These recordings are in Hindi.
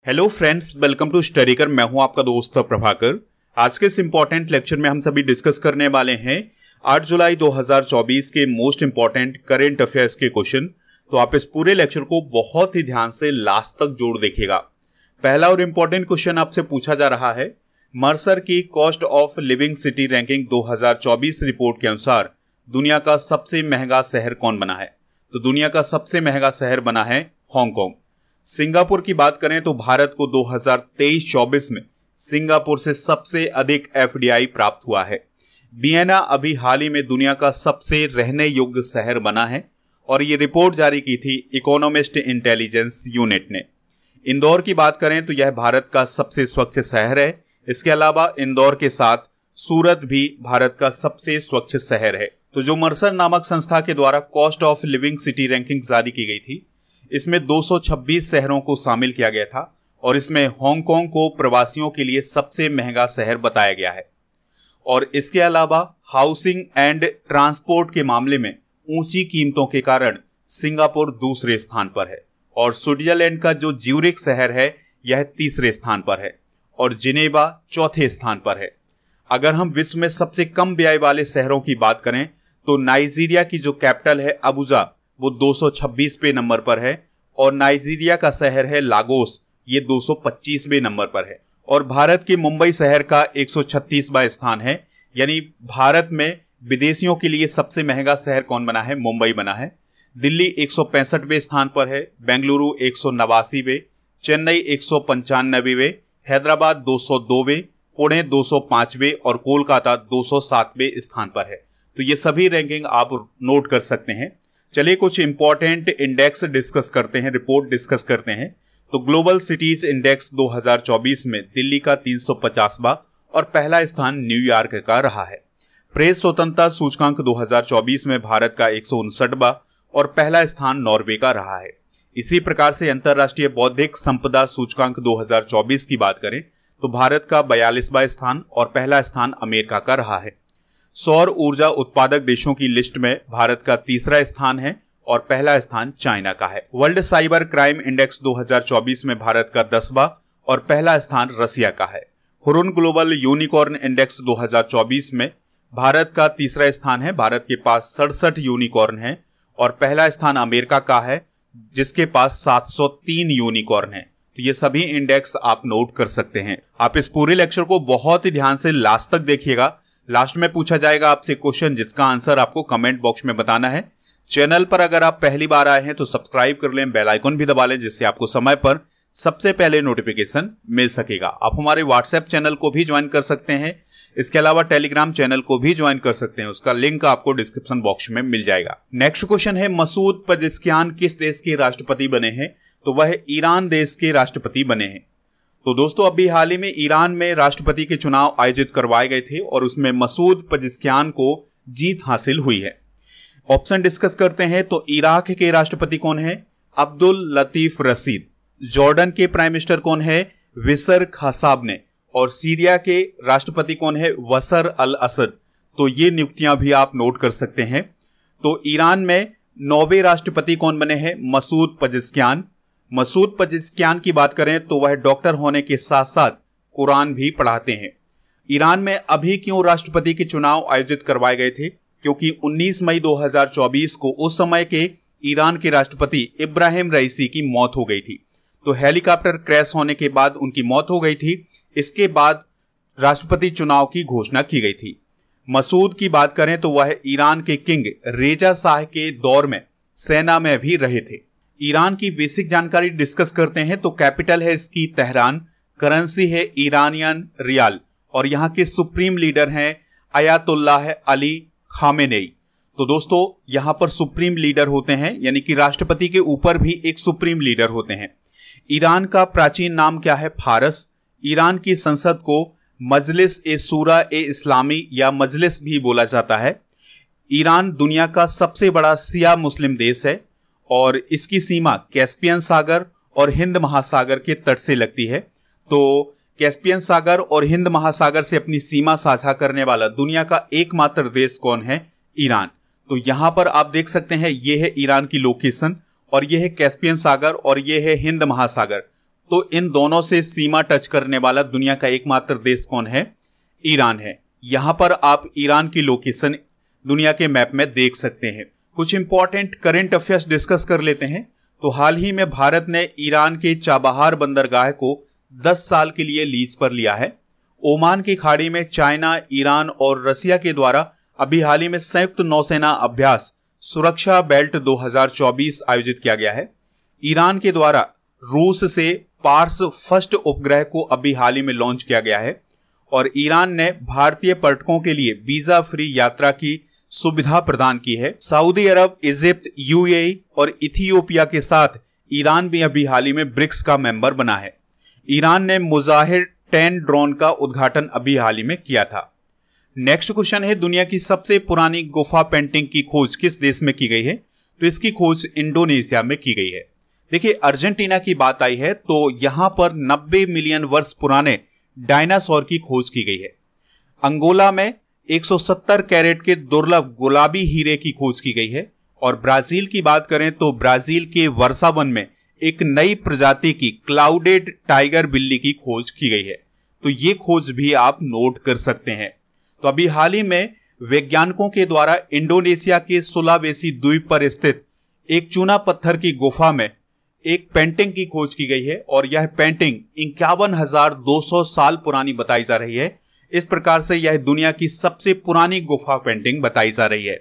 Hello friends, welcome to Studykar. मैं हूं आपका दोस्त प्रभाकर। आज के इस इंपॉर्टेंट लेक्चर में हम सभी डिस्कस करने वाले हैं 8 जुलाई 2024 के मोस्ट इंपॉर्टेंट करेंट अफेयर्स के क्वेश्चन। तो आप इस पूरे लेक्चर को बहुत ही ध्यान से लास्ट तक जोड़ देखिएगा। पहला और इंपॉर्टेंट क्वेश्चन आपसे पूछा जा रहा है, मर्सर की cost of living city ranking 2024 report के अनुसार दुनिया का सबसे महंगा शहर कौन बना है? तो दुनिया का सबसे महंगा शहर बना है हांगकांग। सिंगापुर की बात करें तो भारत को 2023-24 में सिंगापुर से सबसे अधिक एफडीआई प्राप्त हुआ है। वियना अभी हाल ही में दुनिया का सबसे रहने योग्य शहर बना है और ये रिपोर्ट जारी की थी इकोनॉमिस्ट इंटेलिजेंस यूनिट ने। इंदौर की बात करें तो यह भारत का सबसे स्वच्छ शहर है। इसके अलावा इंदौर के साथ सूरत भी भारत का सबसे स्वच्छ शहर है। तो जो मर्सर नामक संस्था के द्वारा cost of living city ranking जारी की गई थी, इसमें 226 शहरों को शामिल किया गया था और इसमें हांगकांग को प्रवासियों के लिए सबसे महंगा शहर बताया गया है। और इसके अलावा हाउसिंग एंड ट्रांसपोर्ट के मामले में ऊंची कीमतों के कारण सिंगापुर दूसरे स्थान पर है और स्विट्जरलैंड का जो ज्यूरिख शहर है यह तीसरे स्थान पर है और जिनेवा चौथे स्थान पर है। अगर हम विश्व में सबसे कम व्यय वाले शहरों की बात करें तो नाइजीरिया की जो कैपिटल है अबुजा, वो 226वें नंबर पर है और नाइजीरिया का शहर है लागोस, ये 225वें नंबर पर है। और भारत के मुंबई शहर का 136वां स्थान है। यानी भारत में विदेशियों के लिए सबसे महंगा शहर कौन बना है? मुंबई बना है। दिल्ली 165वें स्थान पर है, बेंगलुरु 189वें, चेन्नई 195वें, हैदराबाद 202वें, पुणे 205वें और कोलकाता 207वें स्थान पर है। तो ये सभी रैंकिंग आप नोट कर सकते हैं। चलिए कुछ इंपॉर्टेंट इंडेक्स डिस्कस करते हैं, रिपोर्ट डिस्कस करते हैं। तो ग्लोबल सिटीज इंडेक्स 2024 में दिल्ली का 350वां और पहला स्थान न्यूयॉर्क का रहा है। प्रेस स्वतंत्रता सूचकांक 2024 में भारत का 159वां और पहला स्थान नॉर्वे का रहा है। इसी प्रकार से अंतरराष्ट्रीय बौद्धिक संपदा सूचकांक 2024 की बात करें तो भारत का 42वां स्थान और पहला स्थान अमेरिका का रहा है। सौर ऊर्जा उत्पादक देशों की लिस्ट में भारत का तीसरा स्थान है और पहला स्थान चाइना का है। वर्ल्ड साइबर क्राइम इंडेक्स 2024 में भारत का 10वां और पहला स्थान रसिया का है। हुरुन ग्लोबल यूनिकॉर्न इंडेक्स 2024 में भारत का तीसरा स्थान है। भारत के पास 67 यूनिकॉर्न है और पहला स्थान अमेरिका का है जिसके पास 703 यूनिकॉर्न है। तो ये सभी इंडेक्स आप नोट कर सकते हैं। आप इस पूरे लेक्चर को बहुत ही ध्यान से लास्ट तक देखिएगा। लास्ट में पूछा जाएगा आपसे क्वेश्चन जिसका आंसर आपको कमेंट बॉक्स में बताना है। चैनल पर अगर आप पहली बार आए हैं तो सब्सक्राइब कर लें, बेल आइकन भी दबा लें जिससे आपको समय पर सबसे पहले नोटिफिकेशन मिल सकेगा। आप हमारे व्हाट्सएप चैनल को भी ज्वाइन कर सकते हैं। इसके अलावा टेलीग्राम चैनल को भी ज्वाइन कर सकते हैं, उसका लिंक आपको डिस्क्रिप्शन बॉक्स में मिल जाएगा। नेक्स्ट क्वेश्चन है, मसूद पेजेश्कियान किस देश के राष्ट्रपति बने हैं? तो वह ईरान देश के राष्ट्रपति बने हैं। तो दोस्तों अभी हाल ही में ईरान में राष्ट्रपति के चुनाव आयोजित करवाए गए थे और उसमें मसूद पेजेश्कियान को जीत हासिल हुई है। ऑप्शन डिस्कस करते हैं। तो इराक के राष्ट्रपति कौन है? अब्दुल लतीफ रशीद। जॉर्डन के प्राइम मिनिस्टर कौन है? विसर खासाबने। और सीरिया के राष्ट्रपति कौन है? बशर अल असद। तो ये नियुक्तियां भी आप नोट कर सकते हैं। तो ईरान में 9वें राष्ट्रपति कौन बने हैं? Masoud Pezeshkian. मसूद पेजेश्कियान की बात करें तो वह डॉक्टर होने के साथ साथ कुरान भी पढ़ाते हैं। ईरान में अभी क्यों राष्ट्रपति के चुनाव आयोजित करवाए गए थे? क्योंकि 19 मई 2024 को उस समय के ईरान के राष्ट्रपति इब्राहिम रईसी की मौत हो गई थी। तो हेलीकॉप्टर क्रैश होने के बाद उनकी मौत हो गई थी। इसके बाद राष्ट्रपति चुनाव की घोषणा की गई थी। मसूद की बात करें तो वह ईरान के किंग रेजा शाह के दौर में सेना में भी रहे थे। ईरान की बेसिक जानकारी डिस्कस करते हैं। तो कैपिटल है इसकी तेहरान, करेंसी है ईरानियन रियाल और यहाँ के सुप्रीम लीडर हैं अयातुल्लाह अली खामेनेई। तो दोस्तों यहाँ पर सुप्रीम लीडर होते हैं, यानी कि राष्ट्रपति के ऊपर भी एक सुप्रीम लीडर होते हैं। ईरान का प्राचीन नाम क्या है? फारस। ईरान की संसद को मजलिस ए शूरा ए इस्लामी या मजलिस भी बोला जाता है। ईरान दुनिया का सबसे बड़ा शिया मुस्लिम देश है और इसकी सीमा कैस्पियन सागर और हिंद महासागर के तट से लगती है। तो कैस्पियन सागर और हिंद महासागर से अपनी सीमा साझा करने वाला दुनिया का एकमात्र देश कौन है? ईरान। तो यहां पर आप देख सकते हैं, ये है ईरान की लोकेशन और ये है कैस्पियन सागर और ये है हिंद महासागर। तो इन दोनों से सीमा टच करने वाला दुनिया का एकमात्र देश कौन है? ईरान है। यहां पर आप ईरान की लोकेशन दुनिया के मैप में देख सकते हैं। कुछ इंपॉर्टेंट करंट अफेयर्स डिस्कस कर लेते हैं। तो हाल ही में भारत ने ईरान के चाबहार बंदरगाह को 10 साल के लिए लीज पर लिया है। ओमान की खाड़ी में चाइना, ईरान और रसिया के द्वारा अभी हाल ही में संयुक्त नौसेना अभ्यास सुरक्षा बेल्ट 2024 आयोजित किया गया है। ईरान के द्वारा रूस से पार्स फर्स्ट उपग्रह को अभी हाल ही में लॉन्च किया गया है और ईरान ने भारतीय पर्यटकों के लिए वीजा फ्री यात्रा की सुविधा प्रदान की है। सऊदी अरब, इजिप्ट, यूएई और इथियोपिया के साथ ईरान भी अभी हाल ही में ब्रिक्स का मेंबर बना है। ईरान ने मुजाहिर 10 ड्रोन का उद्घाटन अभी हाल ही में किया था। नेक्स्ट क्वेश्चन है, दुनिया की सबसे पुरानी गुफा पेंटिंग की खोज किस देश में की गई है? तो इसकी खोज इंडोनेशिया में की गई है। देखिए, अर्जेंटीना की बात आई है तो यहां पर 90 मिलियन वर्ष पुराने डायनासोर की खोज की गई है। अंगोला में 170 कैरेट के दुर्लभ गुलाबी हीरे की खोज की गई है। और ब्राजील की बात करें तो ब्राजील के वर्षावन में एक नई प्रजाति की क्लाउडेड टाइगर बिल्ली की खोज की गई है। तो ये खोज भी आप नोट कर सकते हैं। तो अभी हाल ही में वैज्ञानिकों के द्वारा इंडोनेशिया के सुलावेसी द्वीप पर स्थित एक चूना पत्थर की गुफा में एक पेंटिंग की खोज की गई है और यह पेंटिंग 51,200 साल पुरानी बताई जा रही है। इस प्रकार से यह दुनिया की सबसे पुरानी गुफा पेंटिंग बताई जा रही है।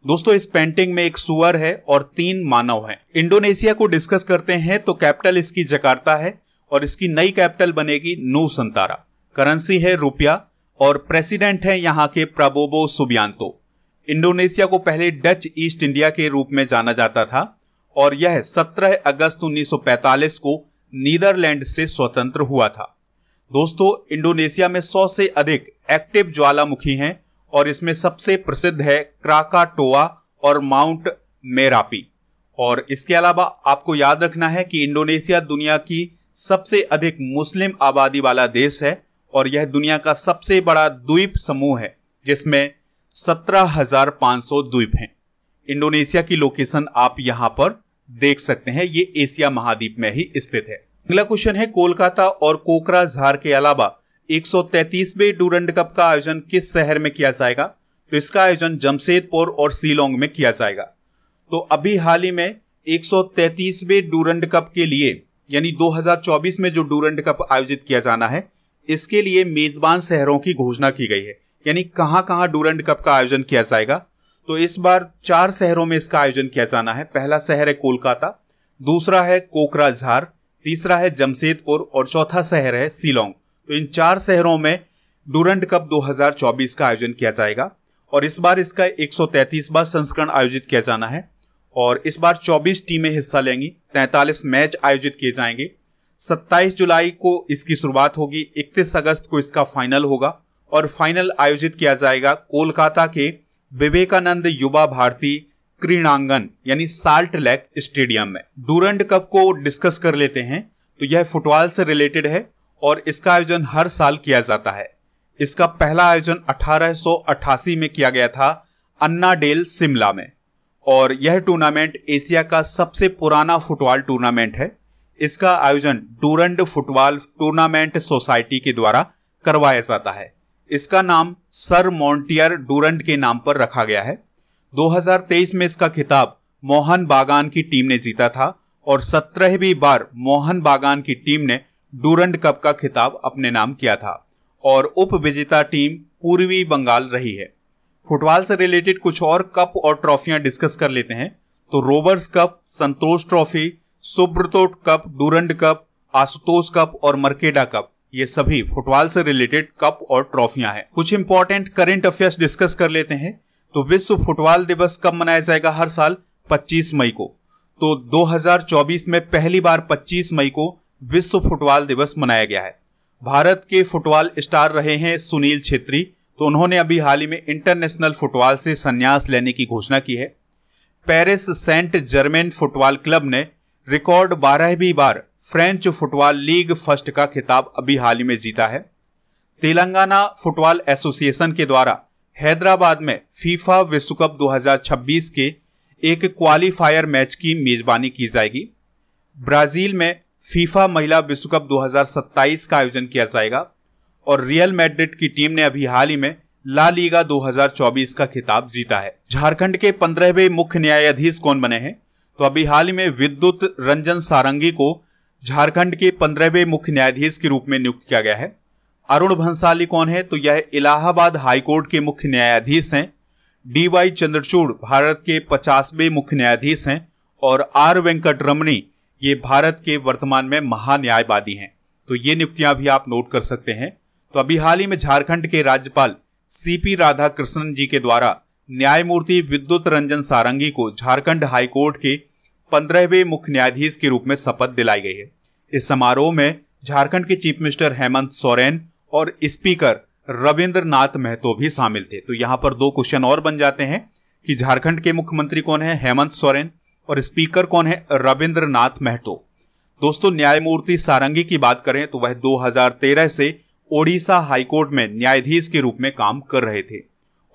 दोस्तों, इस पेंटिंग में एक सुअर है और 3 मानव हैं। इंडोनेशिया को डिस्कस करते हैं तो कैपिटल इसकी जकार्ता है और इसकी नई कैपिटल बनेगी नुसंतारा। करेंसी है रुपया और प्रेसिडेंट है यहाँ के प्रबोवो सुबियांतो। इंडोनेशिया को पहले डच ईस्ट इंडिया के रूप में जाना जाता था और यह 17 अगस्त 1945 को नीदरलैंड से स्वतंत्र हुआ था। दोस्तों, इंडोनेशिया में 100 से अधिक एक्टिव ज्वालामुखी हैं और इसमें सबसे प्रसिद्ध है क्राकाटोआ और माउंट मेरापी। और इसके अलावा आपको याद रखना है कि इंडोनेशिया दुनिया की सबसे अधिक मुस्लिम आबादी वाला देश है और यह दुनिया का सबसे बड़ा द्वीप समूह है जिसमें 17,500 द्वीप हैं। इंडोनेशिया की लोकेशन आप यहां पर देख सकते हैं, ये एशिया महाद्वीप में ही स्थित है। अगला क्वेश्चन है, कोलकाता और कोकराझार के अलावा 133वें डूरंड कप का आयोजन किस शहर में किया जाएगा? तो इसका आयोजन जमशेदपुर और शिलोंग में किया जाएगा। तो अभी हाल ही में 133वें डूरंड कप के लिए यानी 2024 में जो डूरंड कप आयोजित किया जाना है, इसके लिए मेजबान शहरों की घोषणा की गई है। यानी कहां कहां डूरंड कप का आयोजन किया जाएगा। तो इस बार 4 शहरों में इसका आयोजन किया जाना है। पहला शहर है कोलकाता, दूसरा है कोकराझार, तीसरा है जमशेदपुर और चौथा शहर है शिलोंग। तो इन 4 शहरों में डूरंड कप 2024 का आयोजन किया जाएगा और इस बार इसका 133वां संस्करण आयोजित किया जाना है और इस बार 24 टीमें हिस्सा लेंगी। 43 मैच आयोजित किए जाएंगे। 27 जुलाई को इसकी शुरुआत होगी, 31 अगस्त को इसका फाइनल होगा और फाइनल आयोजित किया जाएगा कोलकाता के विवेकानंद युवा भारती क्रीड़ांगन यानी साल्ट लेक स्टेडियम में। डूरंड कप को डिस्कस कर लेते हैं। तो यह फुटबॉल से रिलेटेड है और इसका आयोजन हर साल किया जाता है। इसका पहला आयोजन 1888 में किया गया था अन्ना डेल शिमला में और यह टूर्नामेंट एशिया का सबसे पुराना फुटबॉल टूर्नामेंट है। इसका आयोजन डूरंड फुटबॉल टूर्नामेंट सोसाइटी के द्वारा करवाया जाता है। इसका नाम सर मॉन्टियर डूरंड के नाम पर रखा गया है। 2023 में इसका खिताब मोहन बागान की टीम ने जीता था और 17वीं बार मोहन बागान की टीम ने डूरंड कप का खिताब अपने नाम किया था और उप विजेता टीम पूर्वी बंगाल रही है। फुटबॉल से रिलेटेड कुछ और कप और ट्रॉफियां डिस्कस कर लेते हैं। तो Rovers cup, Santosh trophy, Subroto cup, Durand cup, Ashutosh cup और मर्केडा कप, ये सभी फुटबॉल से रिलेटेड कप और ट्रॉफियां हैं। कुछ इंपॉर्टेंट करंट अफेयर्स डिस्कस कर लेते हैं। तो विश्व फुटबॉल दिवस कब मनाया जाएगा? हर साल 25 मई को। तो 2024 में पहली बार 25 मई को विश्व फुटबॉल दिवस मनाया गया है। भारत के फुटबॉल स्टार रहे हैं सुनील छेत्री, तो उन्होंने अभी हाल ही में इंटरनेशनल फुटबॉल से संन्यास लेने की घोषणा की है। Paris Saint Germain football club ने रिकॉर्ड 12वीं बार फ्रेंच फुटबॉल लीग फर्स्ट का खिताब अभी हाल ही में जीता है। तेलंगाना फुटबॉल एसोसिएशन के द्वारा हैदराबाद में फीफा विश्व कप 2026 के एक क्वालिफायर मैच की मेजबानी की जाएगी। ब्राजील में फीफा महिला विश्व कप 2027 का आयोजन किया जाएगा। और रियल मैड्रिड की टीम ने अभी हाल ही में ला लीगा 2024 का खिताब जीता है। झारखंड के 15वें मुख्य न्यायाधीश कौन बने हैं? तो अभी हाल ही में विद्युत रंजन सारंगी को झारखंड के 15वें मुख्य न्यायाधीश के रूप में नियुक्त किया गया है। अरुण भंसाली कौन है? तो यह इलाहाबाद हाईकोर्ट के मुख्य न्यायाधीश हैं। डी.वाई. चंद्रचूड़ भारत के 50वें मुख्य न्यायाधीश हैं। और आर वेंकटरमणी ये भारत के वर्तमान में महान्यायवादी हैं। तो ये नियुक्तियां भी आप नोट कर सकते हैं। तो अभी हाल ही में झारखंड के राज्यपाल सीपी राधाकृष्णन जी के द्वारा न्यायमूर्ति विद्युत रंजन सारंगी को झारखंड हाईकोर्ट के 15वें मुख्य न्यायाधीश के रूप में शपथ दिलाई गई है। इस समारोह में झारखंड के चीफ मिनिस्टर हेमंत सोरेन और स्पीकर रविंद्र नाथ महतो भी शामिल थे। तो यहाँ पर 2 क्वेश्चन और बन जाते हैं कि झारखंड के मुख्यमंत्री कौन है? हेमंत सोरेन। और स्पीकर कौन है? रविंद्र नाथ महतो। दोस्तों, न्यायमूर्ति सारंगी की बात करें तो वह 2013 से ओडिशा हाईकोर्ट में न्यायाधीश के रूप में काम कर रहे थे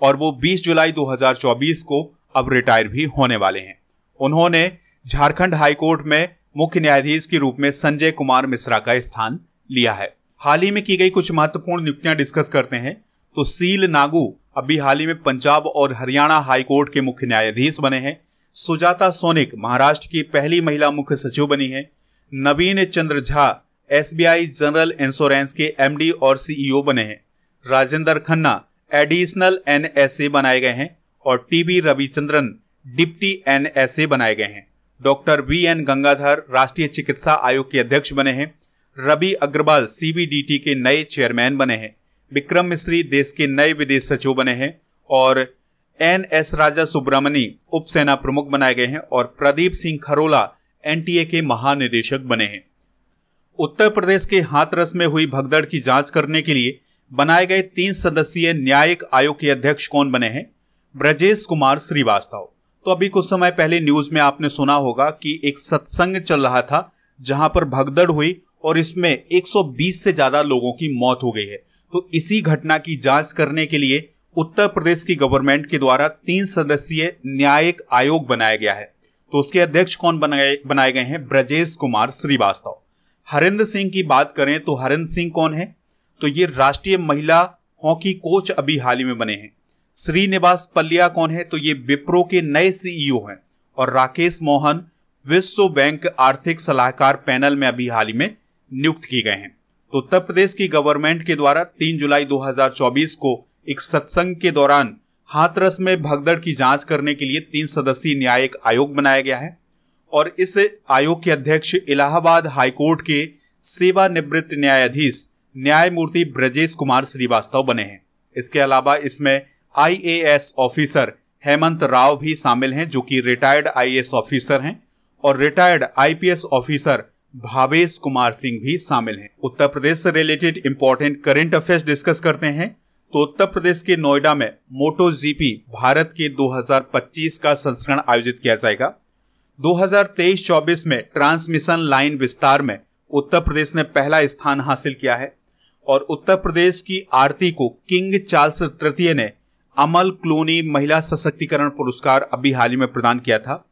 और वो 20 जुलाई 2024 को अब रिटायर भी होने वाले हैं। उन्होंने झारखंड हाईकोर्ट में मुख्य न्यायाधीश के रूप में संजय कुमार मिश्रा का स्थान लिया है। हाल ही में की गई कुछ महत्वपूर्ण नियुक्तियां डिस्कस करते हैं। तो सील नागू अभी हाल ही में पंजाब और हरियाणा हाईकोर्ट के मुख्य न्यायाधीश बने हैं। सुजाता सोनिक महाराष्ट्र की पहली महिला मुख्य सचिव बनी है। नवीन Chandra Jha SBI general insurance के एमडी और सीईओ बने हैं। राजेंद्र खन्ना एडिशनल एनएसए बनाए गए हैं और टीबी रविचंद्रन डिप्टी एनएसए बनाए गए हैं। डॉक्टर वीएन गंगाधर राष्ट्रीय चिकित्सा आयोग के अध्यक्ष बने हैं। रवि अग्रवाल सीबीडीटी के नए चेयरमैन बने हैं। विक्रम मिश्री देश के नए विदेश सचिव बने हैं और एनएस राजा सुब्रमणी उप सेना प्रमुख बनाए गए हैं और प्रदीप सिंह खरोला एनटीए के महानिदेशक बने हैं। उत्तर प्रदेश के हाथरस में हुई भगदड़ की जांच करने के लिए बनाए गए 3 सदस्यीय न्यायिक आयोग के अध्यक्ष कौन बने हैं? ब्रजेश कुमार श्रीवास्तव। तो अभी कुछ समय पहले न्यूज में आपने सुना होगा कि एक सत्संग चल रहा था जहां पर भगदड़ हुई और इसमें 120 से ज्यादा लोगों की मौत हो गई है। तो इसी घटना की जांच करने के लिए उत्तर प्रदेश की गवर्नमेंट के द्वारा 3 सदस्यीय न्यायिक आयोग बनाया गया है। तो उसके अध्यक्ष कौन बनाए गए हैं? ब्रजेश कुमार श्रीवास्तव। हरेंद्र सिंह की बात करें तो हरेंद्र सिंह कौन है? तो ये राष्ट्रीय महिला हॉकी कोच अभी हाल ही में बने हैं। श्रीनिवास पल्लिया कौन है? तो ये विप्रो के नए सीईओ हैं। और राकेश मोहन विश्व बैंक आर्थिक सलाहकार पैनल में अभी हाल ही में नियुक्त किए गए हैं। तो उत्तर प्रदेश की गवर्नमेंट के द्वारा 3 जुलाई 2024 को एक सत्संग के दौरान हाथरस में भगदड़ की जांच करने के लिए 3 सदस्यीय न्यायिक आयोग बनाया गया है और इस आयोग के अध्यक्ष इलाहाबाद हाईकोर्ट के सेवानिवृत्त न्यायाधीश न्यायमूर्ति ब्रजेश कुमार श्रीवास्तव बने हैं। इसके अलावा इसमें आईएएस ऑफिसर हेमंत राव भी शामिल हैं जो कि रिटायर्ड आईएएस ऑफिसर हैं और retired IPS officer Bhavesh Kumar Singh भी शामिल हैं। उत्तर प्रदेश से related important current affairs discuss करते हैं। तो उत्तर प्रदेश के नोएडा में मोटो जीपी भारत के 2025 का संस्करण आयोजित किया जाएगा। 2023-24 में ट्रांसमिशन लाइन विस्तार में उत्तर प्रदेश ने पहला स्थान हासिल किया है और उत्तर प्रदेश की आरती को किंग चार्ल्स तृतीय ने अमल क्लूनी महिला सशक्तिकरण पुरस्कार अभी हाल ही में प्रदान किया था।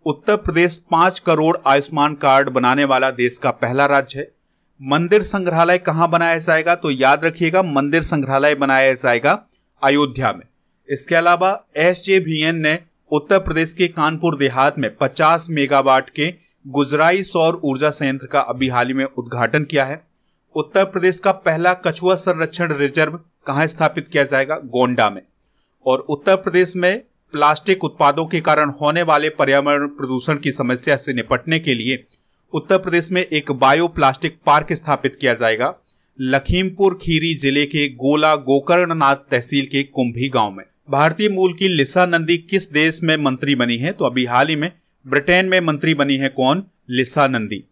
उत्तर प्रदेश 5 करोड़ आयुष्मान कार्ड बनाने वाला देश का पहला राज्य है। मंदिर संग्रहालय कहां बनाया जाएगा? तो याद रखिएगा, मंदिर संग्रहालय बनाया जाएगा अयोध्या में। इसके अलावा एसजेवीएन ने उत्तर प्रदेश के कानपुर देहात में 50 मेगावाट के गुजराई सौर ऊर्जा संयंत्र का अभी हाल ही में उद्घाटन किया है। उत्तर प्रदेश का पहला कछुआ संरक्षण रिजर्व कहां स्थापित किया जाएगा? गोंडा में। और उत्तर प्रदेश में प्लास्टिक उत्पादों के कारण होने वाले पर्यावरण प्रदूषण की समस्या से निपटने के लिए उत्तर प्रदेश में एक बायो प्लास्टिक पार्क स्थापित किया जाएगा लखीमपुर खीरी जिले के गोला गोकर्णनाथ तहसील के कुंभी गांव में। भारतीय मूल की लिसा नंदी किस देश में मंत्री बनी है? तो अभी हाल ही में ब्रिटेन में मंत्री बनी है। कौन? लिसा नंदी।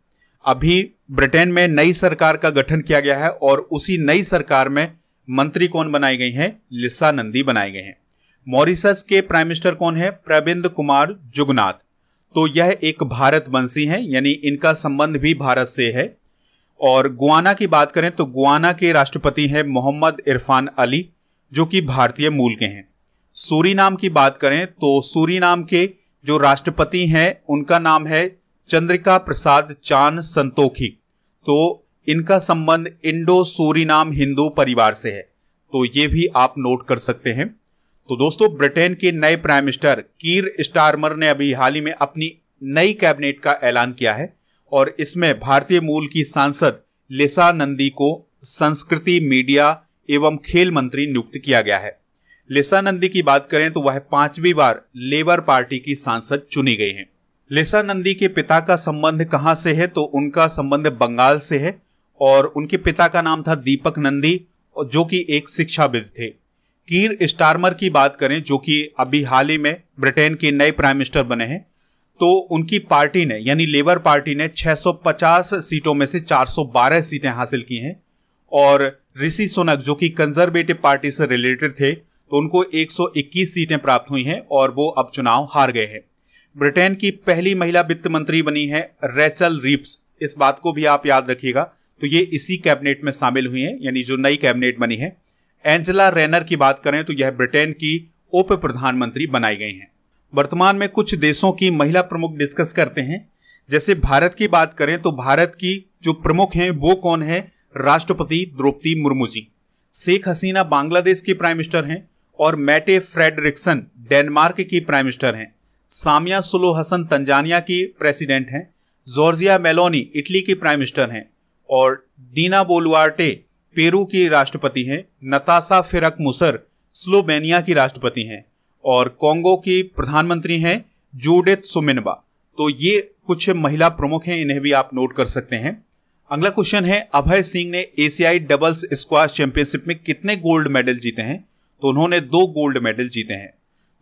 अभी ब्रिटेन में नई सरकार का गठन किया गया है और उसी नई सरकार में मंत्री कौन बनाई गई हैं? लिसा नंदी बनाए गए हैं। मॉरिशस के प्राइम मिनिस्टर कौन है? प्रविंद कुमार जुगनाथ। तो यह एक भारतवंशी हैं, यानी इनका संबंध भी भारत से है। और गुआना की बात करें तो गुआना के राष्ट्रपति हैं मोहम्मद इरफान अली जो कि भारतीय मूल के हैं। सूरीनाम की बात करें तो सूरीनाम के जो राष्ट्रपति हैं उनका नाम है चंद्रिका प्रसाद चान संतोखी। तो इनका संबंध इंडो सूरीनाम हिंदू परिवार से है, तो ये भी आप नोट कर सकते हैं। तो दोस्तों, ब्रिटेन के नए प्राइम मिनिस्टर कीर स्टारमर ने अभी हाल ही में अपनी नई कैबिनेट का ऐलान किया है और इसमें भारतीय मूल की सांसद लिसा नंदी को संस्कृति, मीडिया एवं खेल मंत्री नियुक्त किया गया है। लिसा नंदी की बात करें तो वह 5वीं बार लेबर पार्टी की सांसद चुनी गई हैं। लिसा नंदी के पिता का संबंध कहां से है, तो उनका संबंध बंगाल से है और उनके पिता का नाम था दीपक नंदी, जो कि एक शिक्षाविद थे। कीर स्टारमर की बात करें, जो कि अभी हाल ही में ब्रिटेन के नए प्राइम मिनिस्टर बने हैं, तो उनकी पार्टी ने यानी लेबर पार्टी ने 650 सीटों में से 412 सीटें हासिल की हैं और ऋषि सुनक, जो कि कंजर्वेटिव पार्टी से रिलेटेड थे, तो उनको 121 सीटें प्राप्त हुई हैं और वो अब चुनाव हार गए हैं। ब्रिटेन की पहली महिला वित्त मंत्री बनी है रेचल रीव्स, इस बात को भी आप याद रखिएगा। तो ये इसी कैबिनेट में शामिल हुई हैं, यानी जो नई कैबिनेट बनी है। एंजेला रेनर की बात करें तो यह ब्रिटेन की उप प्रधानमंत्री बनाई गई हैं। वर्तमान में कुछ देशों की महिला प्रमुख डिस्कस करते हैं। जैसे भारत की बात करें तो भारत की जो प्रमुख हैं वो कौन है? राष्ट्रपति द्रौपदी मुर्मू जी। शेख हसीना बांग्लादेश की प्राइम मिनिस्टर हैं और मैटे फ्रेडरिक्सन डेनमार्क की प्राइम मिनिस्टर हैं। सामिया सुलूहु हसन तंजानिया की प्रेसिडेंट हैं। जॉर्जिया मेलोनी इटली की प्राइम मिनिस्टर हैं और डीना बोलुआर्टे पेरू की राष्ट्रपति हैं। नताशा फिरक मुसर स्लोवेनिया की राष्ट्रपति हैं और कोंगो की प्रधानमंत्री हैं जूडिथ सुमिनबा। तो ये कुछ महिला प्रमुख हैं, इन्हें भी आप नोट कर सकते हैं। अगला क्वेश्चन है, अभय सिंह ने एशियाई डबल्स स्क्वैश चैंपियनशिप में कितने गोल्ड मेडल जीते हैं? तो उन्होंने 2 गोल्ड मेडल जीते हैं।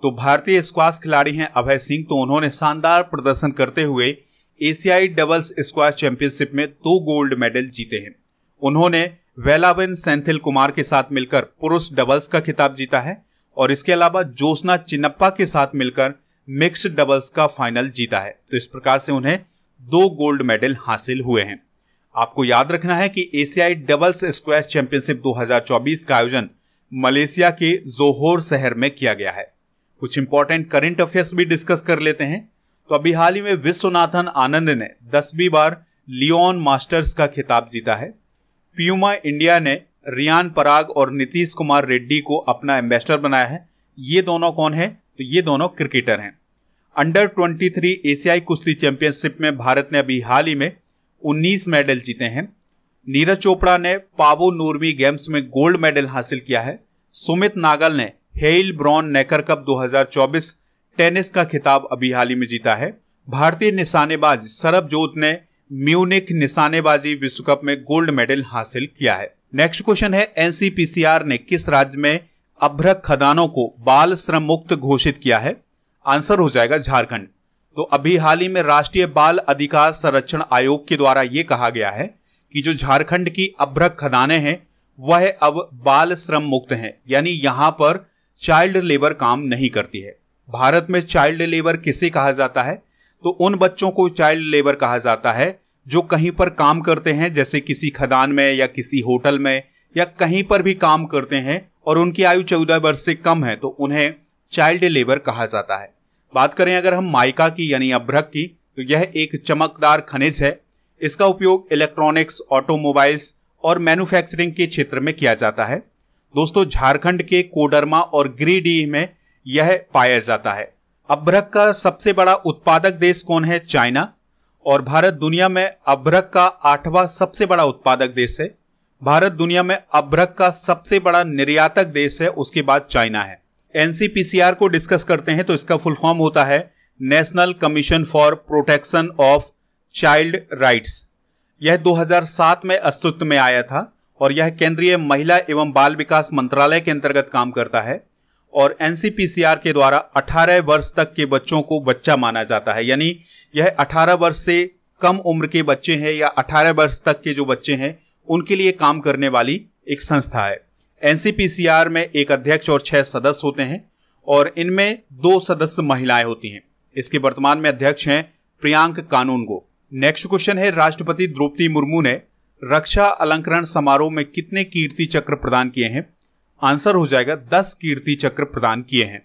तो भारतीय स्क्वैश खिलाड़ी हैं अभय सिंह, तो उन्होंने शानदार प्रदर्शन करते हुए एशियाई डबल्स स्क्वैश चैंपियनशिप में 2 गोल्ड मेडल जीते हैं। उन्होंने वेलावन सेंथिल कुमार के साथ मिलकर पुरुष डबल्स का खिताब जीता है और इसके अलावा जोशना चिन्नप्पा के साथ मिलकर मिक्स्ड डबल्स का फाइनल जीता है। तो इस प्रकार से उन्हें 2 गोल्ड मेडल हासिल हुए हैं। आपको याद रखना है कि एशियाई डबल्स स्क्वैश चैंपियनशिप 2024 का आयोजन मलेशिया के जोहोर शहर में किया गया है। कुछ इंपॉर्टेंट करंट अफेयर्स भी डिस्कस कर लेते हैं। तो अभी हाल ही में विश्वनाथन आनंद ने 10वीं बार लियोन मास्टर्स का खिताब जीता है। प्यूमा इंडिया ने रियान पराग और नीतीश कुमार रेड्डी को अपना एम्बेसडर बनाया है। ये दोनों कौन है? तो ये दोनों क्रिकेटर हैं। अंडर 23 एशियाई कुश्ती चैंपियनशिप में भारत ने अभी हाल ही में 19 मेडल जीते हैं। नीरज चोपड़ा ने पावो नूरमी गेम्स में गोल्ड मेडल हासिल किया है। सुमित नागल ने हेल ब्रॉन नेकर कप 2024 टेनिस का खिताब अभी हाल ही में जीता है। भारतीय निशानेबाज सरबजोत ने म्यूनिख निशानेबाजी विश्व कप में गोल्ड मेडल हासिल किया है। नेक्स्ट क्वेश्चन है, एनसीपीसीआर ने किस राज्य में अभ्रक खदानों को बाल श्रम मुक्त घोषित किया है? आंसर हो जाएगा झारखंड। तो अभी हाल ही में राष्ट्रीय बाल अधिकार संरक्षण आयोग के द्वारा यह कहा गया है कि जो झारखंड की अभ्रक खदानें हैं वह अब बाल श्रम मुक्त हैं, यानी यहां पर चाइल्ड लेबर काम नहीं करती है। भारत में चाइल्ड लेबर किसे कहा जाता है? तो उन बच्चों को चाइल्ड लेबर कहा जाता है जो कहीं पर काम करते हैं, जैसे किसी खदान में या किसी होटल में या कहीं पर भी काम करते हैं और उनकी आयु 14 वर्ष से कम है, तो उन्हें चाइल्ड लेबर कहा जाता है। बात करें अगर हम माइका की यानी अभ्रक की, तो यह एक चमकदार खनिज है। इसका उपयोग इलेक्ट्रॉनिक्स, ऑटोमोबाइल्स और मैन्युफैक्चरिंग के क्षेत्र में किया जाता है। दोस्तों, झारखंड के कोडरमा और गिरिडीह में यह पाया जाता है। अभ्रक का सबसे बड़ा उत्पादक देश कौन है? चाइना। और भारत दुनिया में अभ्रक का 8वां सबसे बड़ा उत्पादक देश है। भारत दुनिया में अभ्रक का सबसे बड़ा निर्यातक देश है, उसके बाद चाइना है। एनसीपीसीआर को डिस्कस करते हैं तो इसका फुल फॉर्म होता है national commission for protection of child rights. यह 2007 में अस्तित्व में आया था और यह केंद्रीय महिला एवं बाल विकास मंत्रालय के अंतर्गत काम करता है और एनसीपीसीआर के द्वारा 18 वर्ष तक के बच्चों को बच्चा माना जाता है, यानी यह 18 वर्ष से कम उम्र के बच्चे हैं या 18 वर्ष तक के जो बच्चे हैं उनके लिए काम करने वाली एक संस्था है। एनसीपीसीआर में एक अध्यक्ष और 6 सदस्य होते हैं और इनमें 2 सदस्य महिलाएं होती हैं। इसके वर्तमान में अध्यक्ष हैं प्रियांक कानूनगो। नेक्स्ट क्वेश्चन है, राष्ट्रपति द्रौपदी मुर्मू ने रक्षा अलंकरण समारोह में कितने कीर्ति चक्र प्रदान किए हैं? आंसर हो जाएगा 10 कीर्ति चक्र प्रदान किए हैं।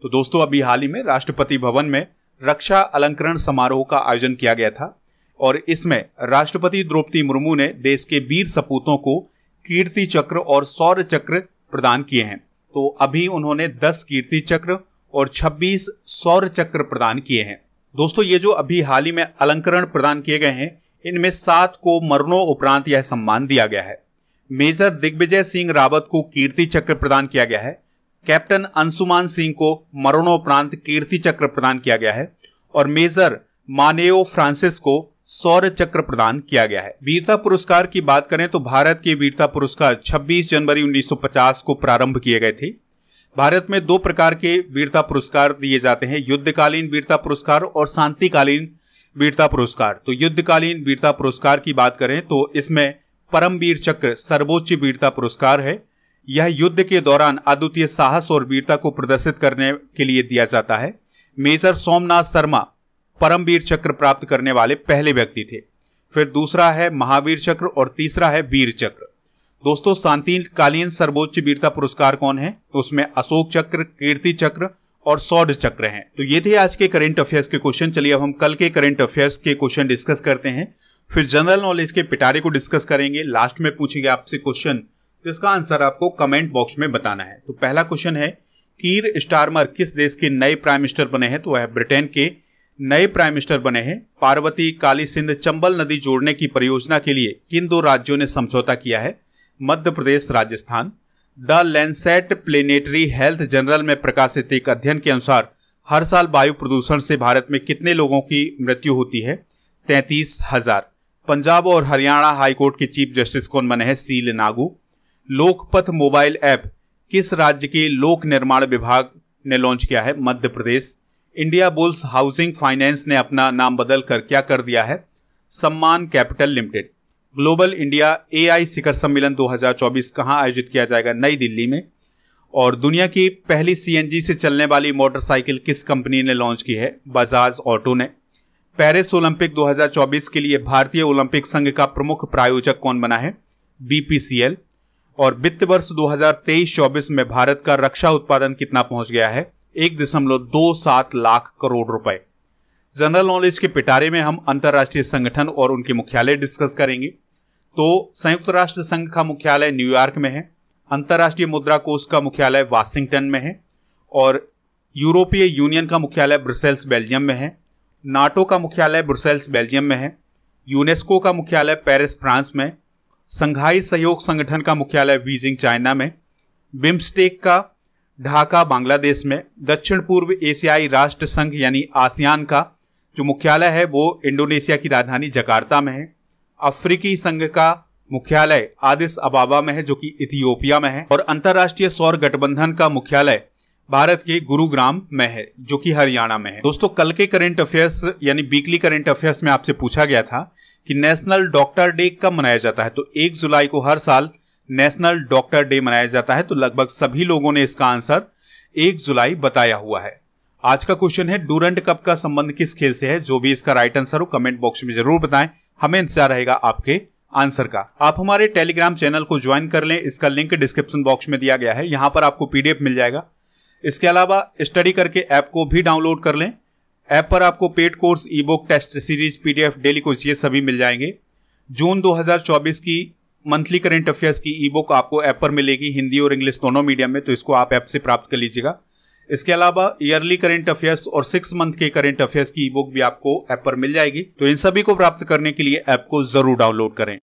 तो दोस्तों, अभी हाल ही में राष्ट्रपति भवन में रक्षा अलंकरण समारोह का आयोजन किया गया था और इसमें राष्ट्रपति द्रौपदी मुर्मू ने देश के वीर सपूतों को कीर्ति चक्र और शौर्य चक्र प्रदान किए हैं। तो अभी उन्होंने 10 कीर्ति चक्र और 26 शौर्य चक्र प्रदान किए हैं। दोस्तों, ये जो अभी हाल ही में अलंकरण प्रदान किए गए हैं, इनमें 7 को मरणोपरांत यह सम्मान दिया गया है। मेजर दिग्विजय सिंह रावत को कीर्ति चक्र प्रदान किया गया है। कैप्टन अंशुमान सिंह को मरणोपरांत कीर्ति चक्र प्रदान किया गया है और मेजर मानेओ फ्रांसिस को शौर्य चक्र प्रदान किया गया है। वीरता पुरस्कार की बात करें तो भारत के वीरता पुरस्कार 26 जनवरी 1950 को प्रारंभ किए गए थे। भारत में 2 प्रकार के वीरता पुरस्कार दिए जाते हैं, युद्धकालीन वीरता पुरस्कार और शांतिकालीन वीरता पुरस्कार। तो युद्धकालीन वीरता पुरस्कार की बात करें तो इसमें परमवीर चक्र सर्वोच्च वीरता पुरस्कार है। यह युद्ध के दौरान अद्वितीय साहस और वीरता को प्रदर्शित करने के लिए दिया जाता है। मेजर सोमनाथ शर्मा परमवीर चक्र प्राप्त करने वाले पहले व्यक्ति थे। फिर दूसरा है महावीर चक्र और तीसरा है वीर चक्र। दोस्तों, शांतिकालीन सर्वोच्च वीरता पुरस्कार कौन है? उसमें अशोक चक्र, कीर्ति चक्र और शौर्य चक्र हैं। तो ये थे आज के करंट अफेयर्स के क्वेश्चन। चलिए अब हम कल के करंट अफेयर्स के क्वेश्चन डिस्कस करते हैं, फिर जनरल नॉलेज के पिटारे को डिस्कस करेंगे। लास्ट में पूछेंगे आपसे क्वेश्चन जिसका आंसर आपको कमेंट बॉक्स में बताना है। तो पहला क्वेश्चन है, कीर स्टारमर किस देश के नए प्राइम मिनिस्टर बने हैं? तो वह ब्रिटेन के नए प्राइम मिनिस्टर बने हैं। पार्वती, काली सिंध, चंबल नदी जोड़ने की परियोजना के लिए किन 2 राज्यों ने समझौता किया है? Madhya Pradesh, Rajasthan. The Lancet planetary health journal में प्रकाशित एक अध्ययन के अनुसार हर साल वायु प्रदूषण से भारत में कितने लोगों की मृत्यु होती है? 33,000। पंजाब और हरियाणा हाईकोर्ट के चीफ जस्टिस कौन बने हैं? Seal Nagu. Lokpath mobile app किस राज्य के लोक निर्माण विभाग ने लॉन्च किया है? मध्य प्रदेश। इंडिया बुल्स हाउसिंग फाइनेंस ने अपना नाम बदलकर क्या कर दिया है? सम्मान capital limited. Global India AI शिखर सम्मेलन 2024 कहां आयोजित किया जाएगा? नई दिल्ली में। और दुनिया की पहली CNG से चलने वाली मोटरसाइकिल किस कंपनी ने लॉन्च की है? बजाज ऑटो ने। पेरिस ओलंपिक 2024 के लिए भारतीय ओलंपिक संघ का प्रमुख प्रायोजक कौन बना है? BPCL। और वित्त वर्ष 2023-24 में भारत का रक्षा उत्पादन कितना पहुंच गया है? 1.27 लाख करोड़ रुपए। जनरल नॉलेज के पिटारे में हम अंतरराष्ट्रीय संगठन और उनके मुख्यालय डिस्कस करेंगे। तो संयुक्त राष्ट्र संघ का मुख्यालय न्यूयॉर्क में है, अंतरराष्ट्रीय मुद्रा कोष का मुख्यालय वाशिंगटन में है और यूरोपीय यूनियन का मुख्यालय ब्रुसेल्स बेल्जियम में है। नाटो का मुख्यालय ब्रुसेल्स बेल्जियम में है। यूनेस्को का मुख्यालय पेरिस फ्रांस में। संघाई सहयोग संगठन का मुख्यालय बीजिंग चाइना में। बिम्स्टेक का ढाका बांग्लादेश में। दक्षिण पूर्व एशियाई राष्ट्र संघ यानी आसियान का जो मुख्यालय है वो इंडोनेशिया की राजधानी जकार्ता में है। अफ्रीकी संघ का मुख्यालय आदिस अबाबा में है जो कि इथियोपिया में है। और अंतरराष्ट्रीय सौर गठबंधन का मुख्यालय भारत के गुरुग्राम में है जो कि हरियाणा में है। दोस्तों, कल के करंट अफेयर्स यानी वीकली करंट अफेयर्स में आपसे पूछा गया था कि नेशनल डॉक्टर डे कब मनाया जाता है? तो 1 जुलाई को हर साल नेशनल डॉक्टर डे मनाया जाता है। तो लगभग सभी लोगों ने इसका आंसर 1 जुलाई बताया हुआ है। आज का क्वेश्चन है, डूरंड कप का संबंध किस खेल से है? जो भी इसका राइट आंसर हो कमेंट बॉक्स में जरूर बताएं, हमें इंतजार रहेगा आपके आंसर का। आप हमारे टेलीग्राम चैनल को ज्वाइन कर लें, इसका लिंक डिस्क्रिप्शन बॉक्स में दिया गया है। यहां पर आपको PDF मिल जाएगा। इसके अलावा स्टडी करके ऐप को भी डाउनलोड कर लें। ऐप पर आपको paid course, e book, test series, PDF, daily quiz ये सभी मिल जाएंगे। जून 2024 की मंथली करंट अफेयर्स की ई बुक आपको ऐप पर मिलेगी, हिंदी और इंग्लिश दोनों मीडियम में, तो इसको आप ऐप से प्राप्त कर लीजिएगा। इसके अलावा ईयरली करंट अफेयर्स और 6 मंथ के करंट अफेयर्स की ई बुक भी आपको ऐप पर मिल जाएगी। तो इन सभी को प्राप्त करने के लिए ऐप को जरूर डाउनलोड करें।